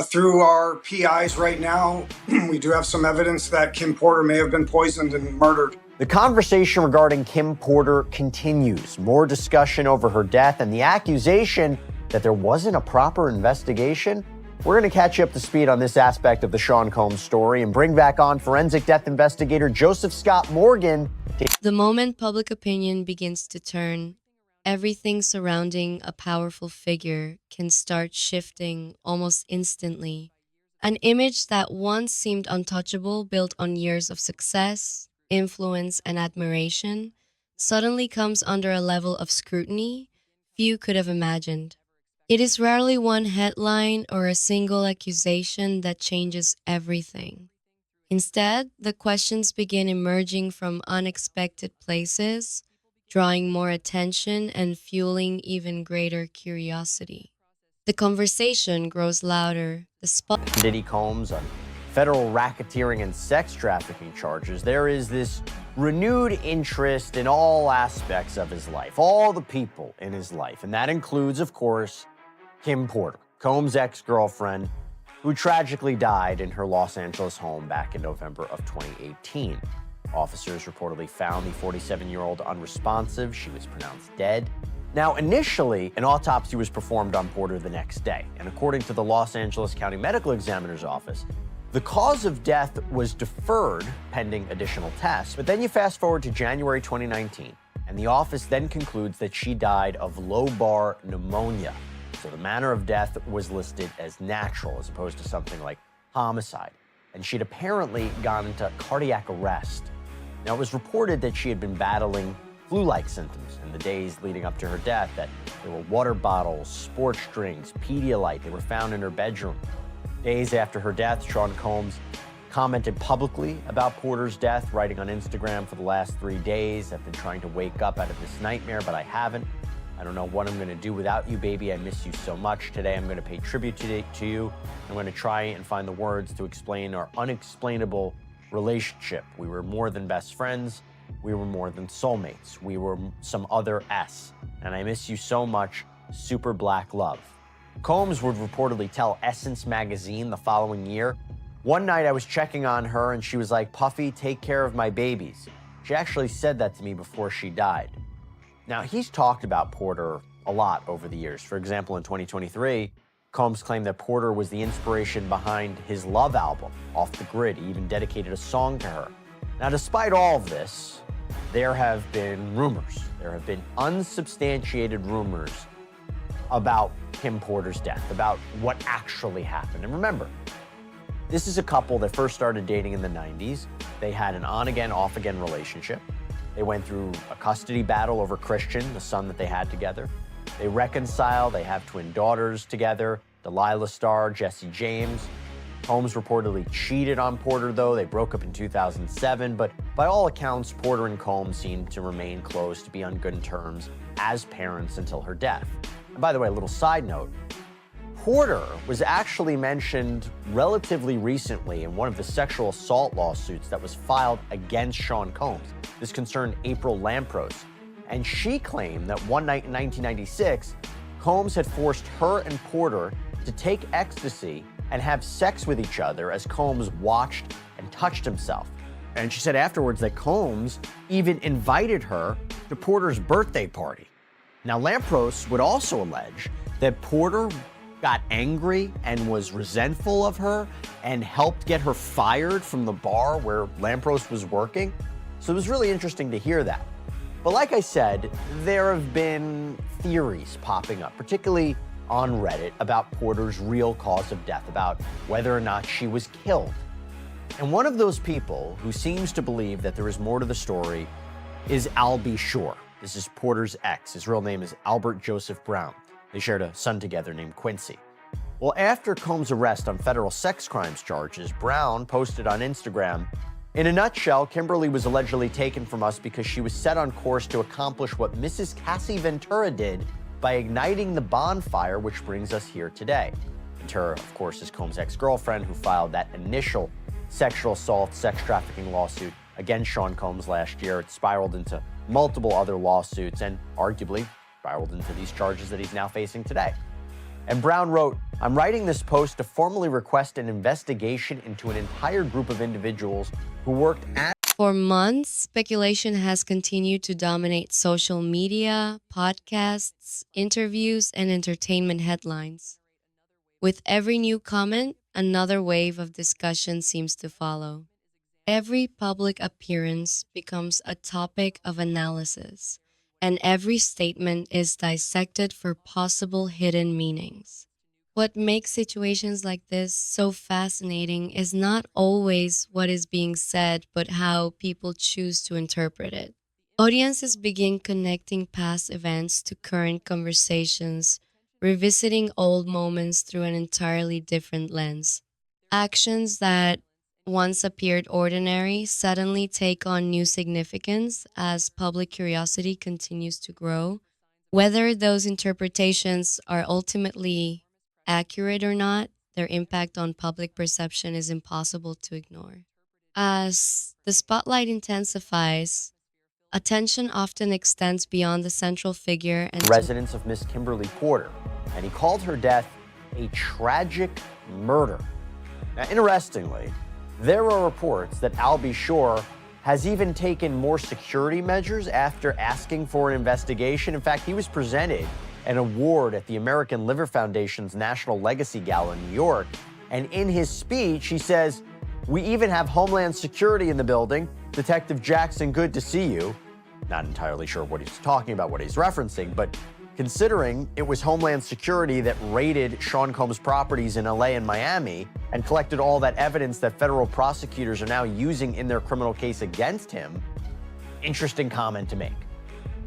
Through our PIs right now, we do have some evidence that Kim Porter may have been poisoned and murdered. The conversation regarding Kim Porter continues. More discussion over her death and the accusation that there wasn't a proper investigation. We're going to catch you up to speed on this aspect of the Sean Combs story and bring back on forensic death investigator Joseph Scott Morgan. The moment public opinion begins to turn, everything surrounding a powerful figure can start shifting almost instantly. An image that once seemed untouchable, built on years of success, influence, and admiration, suddenly comes under a level of scrutiny few could have imagined. It is rarely one headline or a single accusation that changes everything. Instead, the questions begin emerging from unexpected places, drawing more attention and fueling even greater curiosity. The conversation grows louder. Diddy Combs on federal racketeering and sex trafficking charges. There is this renewed interest in all aspects of his life, all the people in his life. And that includes, of course, Kim Porter, Combs' ex-girlfriend, who tragically died in her Los Angeles home back in November of 2018. Officers reportedly found the 47-year-old unresponsive. She was pronounced dead. Now, initially, an autopsy was performed on Porter the next day, and according to the Los Angeles County Medical Examiner's Office, the cause of death was deferred pending additional tests. But then you fast forward to January 2019, and the office then concludes that she died of lobar pneumonia. So the manner of death was listed as natural as opposed to something like homicide, and she'd apparently gone into cardiac arrest. Now, it was reported that she had been battling flu-like symptoms in the days leading up to her death, that there were water bottles, sports drinks, Pedialyte. They were found in her bedroom. Days after her death, Sean Combs commented publicly about Porter's death, writing on Instagram, "For the last 3 days, I've been trying to wake up out of this nightmare, but I haven't. I don't know what I'm going to do without you, baby. I miss you so much. Today, I'm going to pay tribute to you. I'm going to try and find the words to explain our unexplainable relationship. We were more than best friends. We were more than soulmates. We were some other S. And I miss you so much. Super black love." Combs would reportedly tell Essence magazine the following year, "One night I was checking on her and she was like, 'Puffy, take care of my babies.' She actually said that to me before she died." Now, he's talked about Porter a lot over the years. For example, in 2023, Combs claimed that Porter was the inspiration behind his Love album, Off the Grid. He even dedicated a song to her. Now, despite all of this, there have been rumors. There have been unsubstantiated rumors about Kim Porter's death, about what actually happened. And remember, this is a couple that first started dating in the 90s. They had an on-again, off-again relationship. They went through a custody battle over Christian, the son that they had together. They reconciled. They have twin daughters together, Delilah Starr, Jesse James. Combs reportedly cheated on Porter, though. They broke up in 2007, but by all accounts, Porter and Combs seemed to remain close, to be on good terms as parents until her death. And by the way, a little side note, Porter was actually mentioned relatively recently in one of the sexual assault lawsuits that was filed against Sean Combs. This concerned April Lampros, and she claimed that one night in 1996, Combs had forced her and Porter to take ecstasy and have sex with each other as Combs watched and touched himself. And she said afterwards that Combs even invited her to Porter's birthday party. Now, Lampros would also allege that Porter got angry and was resentful of her and helped get her fired from the bar where Lampros was working. So it was really interesting to hear that. But like I said, there have been theories popping up, particularly on Reddit, about Porter's real cause of death, about whether or not she was killed. And one of those people who seems to believe that there is more to the story is Albie Shore. This is Porter's ex. His real name is Albert Joseph Brown. They shared a son together named Quincy. Well, after Combs' arrest on federal sex crimes charges, Brown posted on Instagram, "In a nutshell, Kimberly was allegedly taken from us because she was set on course to accomplish what Mrs. Cassie Ventura did by igniting the bonfire which brings us here today." Ventura, of course, is Combs' ex-girlfriend who filed that initial sexual assault, sex trafficking lawsuit against Sean Combs last year. It spiraled into multiple other lawsuits and arguably spiraled into these charges that he's now facing today. And Brown wrote, "I'm writing this post to formally request an investigation into an entire group of individuals who worked at..." For months, speculation has continued to dominate social media, podcasts, interviews, and entertainment headlines. With every new comment, another wave of discussion seems to follow. Every public appearance becomes a topic of analysis, and every statement is dissected for possible hidden meanings. What makes situations like this so fascinating is not always what is being said, but how people choose to interpret it. Audiences begin connecting past events to current conversations, revisiting old moments through an entirely different lens. Actions that once appeared ordinary suddenly take on new significance as public curiosity continues to grow. Whether those interpretations are ultimately accurate or not, their impact on public perception is impossible to ignore. As the spotlight intensifies, attention often extends beyond the central figure and residence of Miss Kimberly Porter, and he called her death a tragic murder. Now, interestingly, there are reports that Albie Shore has even taken more security measures after asking for an investigation. In fact, he was presented an award at the American Liver Foundation's National Legacy Gala in New York, and in his speech, he says, "We even have Homeland Security in the building. Detective Jackson, good to see you." Not entirely sure what he's talking about, what he's referencing, but considering it was Homeland Security that raided Sean Combs' properties in LA and Miami and collected all that evidence that federal prosecutors are now using in their criminal case against him, interesting comment to make.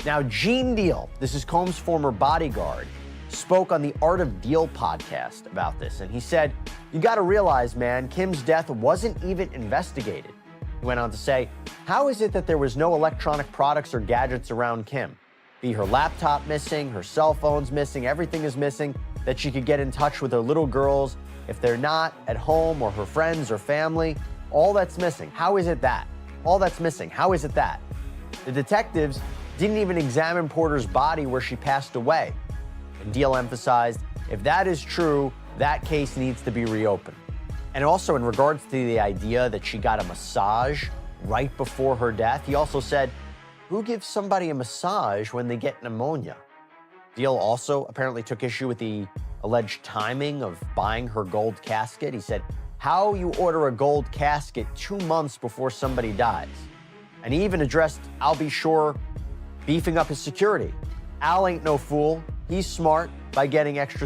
Now, Gene Deal, this is Combs' former bodyguard, spoke on the Art of Deal podcast about this, and he said, "You got to realize, man, Kim's death wasn't even investigated." He went on to say, "How is it that there was no electronic products or gadgets around Kim? Be her laptop missing, her cell phone's missing, everything is missing, that she could get in touch with her little girls if they're not at home, or her friends or family. All that's missing. How is it that? All that's missing. How is it that?" The detectives didn't even examine Porter's body where she passed away. And Deal emphasized, if that is true, that case needs to be reopened. And also, in regards to the idea that she got a massage right before her death, he also said, who gives somebody a massage when they get pneumonia? Deal also apparently took issue with the alleged timing of buying her gold casket. He said, how you order a gold casket 2 months before somebody dies? And he even addressed Albie Shore beefing up his security. Al ain't no fool. He's smart by getting extra